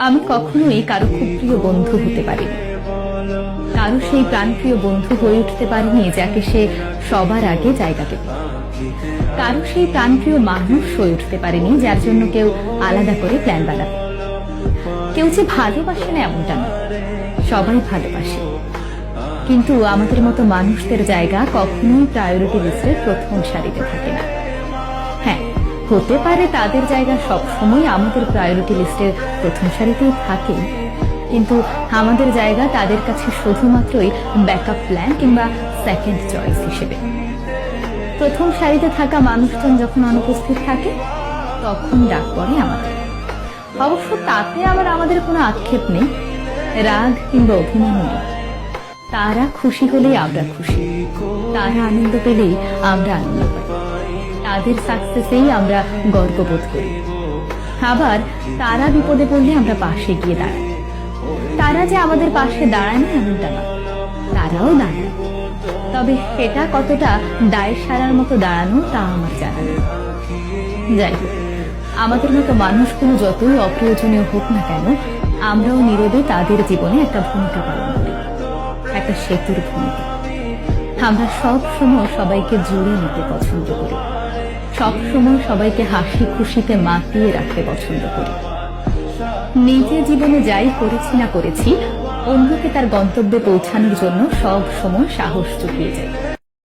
আমি কখনোই কারো খুব প্রিয় বন্ধু হতে পারিনি, কারো সেই প্রাণপ্রিয় বন্ধু হয়ে উঠতে পারিনি যাকে সে সবার আগে জায়গা দেবে। কারো সেই প্রাণপ্রিয় মানুষ হয়ে উঠতে পারেনি যার জন্য কেউ আলাদা করে প্ল্যান বানাবে। কেউ যে ভালোবাসে না এমনটা না, সবাই ভালোবাসে, কিন্তু আমাদের মতো মানুষদের জায়গা কখনোই প্রায়োরিটি লিস্টের প্রথম সারিতে থাকে না। হ্যাঁ, হতে পারে তাদের জায়গা সবসময় আমাদের প্রায়োরিটি লিস্টের প্রথম সারিতেই থাকে, কিন্তু আমাদের জায়গা তাদের কাছে শুধুমাত্রই ব্যাকআপ প্ল্যান কিংবা সেকেন্ড চয়েস হিসেবে। প্রথম সারিতে থাকা মানুষজন যখন অনুপস্থিত থাকে তখন ডাক পড়ে আমাদের। অবশ্য তাতে আবার আমাদের কোনো আক্ষেপ নেই, রাগ কিংবা অভিমান নেই। তারা খুশি হলেই আমরা খুশি, তারা আনন্দ পেলেই আমরা আনন্দ পাই, তাদের সাকসেসেই আমরা গর্ববোধ করি। আবার তারা বিপদে পড়লে আমরা পাশে গিয়ে দাঁড়াই। তারা যে আমাদের পাশে দাঁড়ায় না এমনটা না, তারাও দাঁড়ায়, তবে সেটা কতটা দায় সারার মতো দাঁড়ানো তা আমার জানা নেই। যাই হোক, আমাদের মতো মানুষগুলো যতই অপ্রয়োজনীয় হোক না কেন, আমরাও নীরবে তাদের জীবনে একটা ভূমিকা পালন করি, একটা সেতুর ভূমিকা। আমরা সব সময় সবাইকে জুড়ে নিতে পছন্দ করি, সব সময় সবাইকে হাসি খুশিতে মাতিয়ে রাখতে পছন্দ করি। নিজে জীবনে যাই করেছি না করেছি, অন্যকে তার গন্তব্যে পৌঁছানোর জন্য সব সময় সাহস জুগিয়ে যায়।